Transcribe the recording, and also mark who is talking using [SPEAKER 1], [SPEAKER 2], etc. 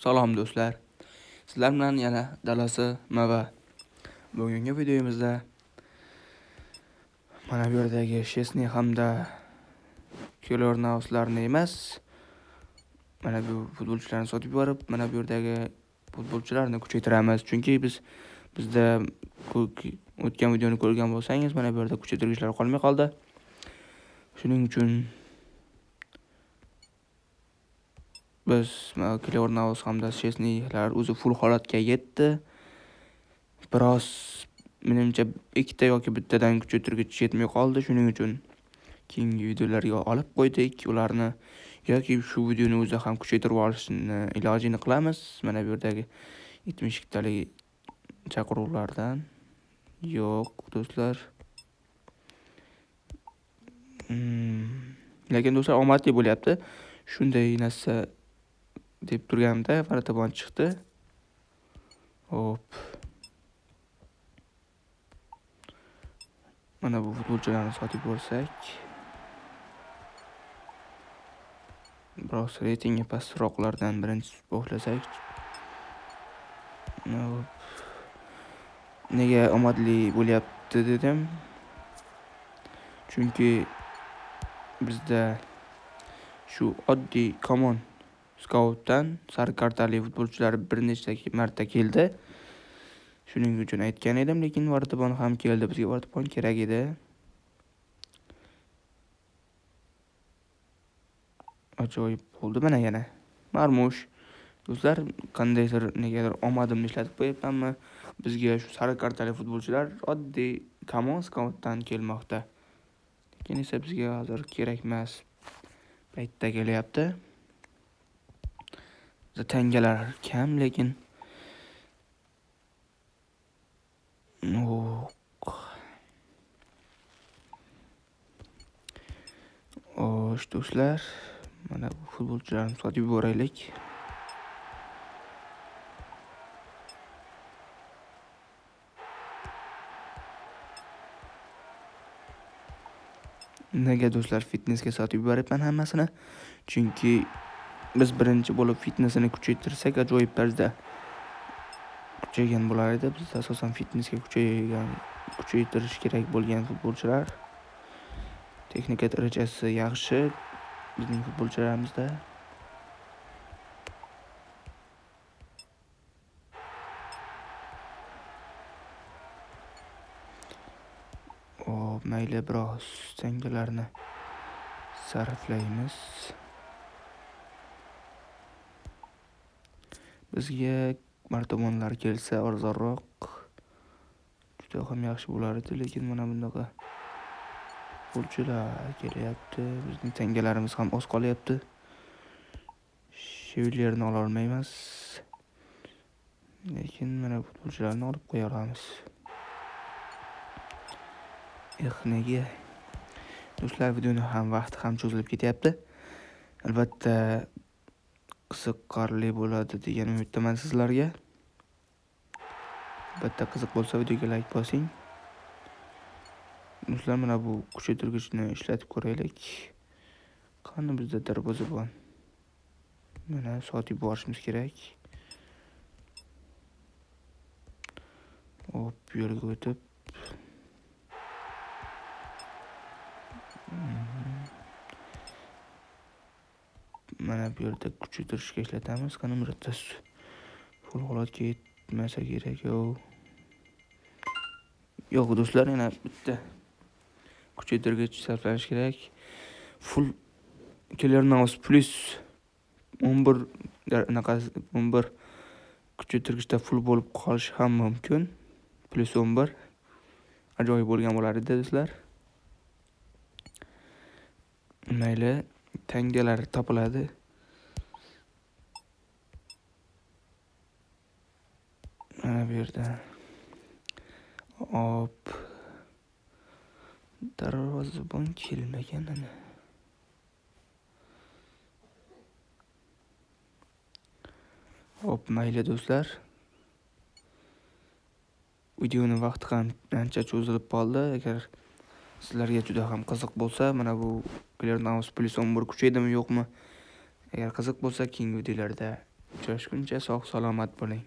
[SPEAKER 1] Salom do'stlar. Sizlar bilan yana dalasi Mava. Bugungi videomizda mana bu yerdagi Chesney hamda Keylor Navaslarni emas, mana bu futbolchilarni sotib yuborib, mana bu yerdagi futbolchilarni kuchaytiramiz. Chunki bizda o'tgan videoni ko'rgan bo'lsangiz, mana bu yerda kuchaytirgichlar qolmay qoldi. Shuning uchun biz Keylor Navas hamda Chesneylar o'zi full holatga yetdi. Biroz menimcha ikkita yoki bittadan kuchaytirgich yetmay qoldi. Shuning uchun keyingi videolarga olib qo'ydik ularni, yoki shu videoni o'zi ham kuchaytirib olishni ilojini qilamiz. Mana bu yerdagi 72 talik chaqiruvlardan yo'q do'stlar. Lekin do'stlar omadli bo'lyapti. Shunday narsa deb turganimda Fartabon chiqdi. Hop. Mana bu futbolchilarni sotib bo'lsak, biroz reytingi pastroqlardan birinchi boshlasak. Nega omadli bo'lyapti dedim. Chunki bizda shu oddiy common scoutdan sariq kartali futbolchilar bir nechta marta keldi. Shuning uchun aytgan edim, lekin Vartabon ham keldi. Bizga Vartabon kerak edi. Ajoyib bo'ldi. Mana yana Marmush. Do'stlar, qandaydir negadir omadimni ishlatib qo'yapmanmi? Bizga shu sariq kartali futbolchilar oddiy common scoutdan kelmoqda. Lekin esa bizga hozir kerak emas paytda kelyapti. Tangalar kam, lekin do'stlar, mana bu futbolchilarni sotib yuboraylik. Nega do'stlar fitnessga sotib yuboryapman hammasini? Chunki biz birinchi bo'lib fitnessini kuchaytirsak, ajoyib tarzda kuchaygan bo'lar edi. Biz asosan fitnessga kuchaytirish kerak bo'lgan futbolchilar. Texnika darajasi yaxshi bizning futbolchilarimizda. Mayli, biroz tangalarni sarflaymiz. Bizga martabonlar kelsa arzonroq juda ham yaxshi bo'lar edi, lekin mana bunaqa futbolchilar kelyapti. Bizning tangalarimiz ham oz qolyapti. Shevillerni ola olmaymiz. Lekin mana futbolchilarni olib qo'ya olamiz. Nega? Do'stlar, videoni ham vaqti ham cho'zilib ketyapti. Albatta qiziqarli bo'ladi degan umiddaman sizlarga. Albatta qiziq bo'lsa videoga like bosing. Do'stlar, mana bu kuchaytirgichni ishlatib ko'raylik. Qani bizda darvozabon. Mana sotib borishimiz kerak. Bu yerga o'tib mana bu yerda kuchaytirishga ishlatamiz. Qani muratta full holatga yetmasa kerak. Yo'q do'stlar, yana bitta kuchaytirgich sarflanish kerak. Full Keylor Navas plus 11 kuchaytirgichda full bo'lib qolishi ham mumkin. Plus 11 ajoyib bo'lgan bo'lar edi do'stlar. Mayli, tangalar topiladi. Mana bu yerda darvozabon kelmagan ana. Mayli do'stlar. Videoni vaqti ham ancha cho'zilib qoldi. Agar sizlarga juda ham qiziq bo'lsa, mana bu Keylor Navas plus 11 kuchaydimi yo'qmi? Agar qiziq bo'lsa, keyingi videolarda Uchrashguncha sog' salomat bo'ling.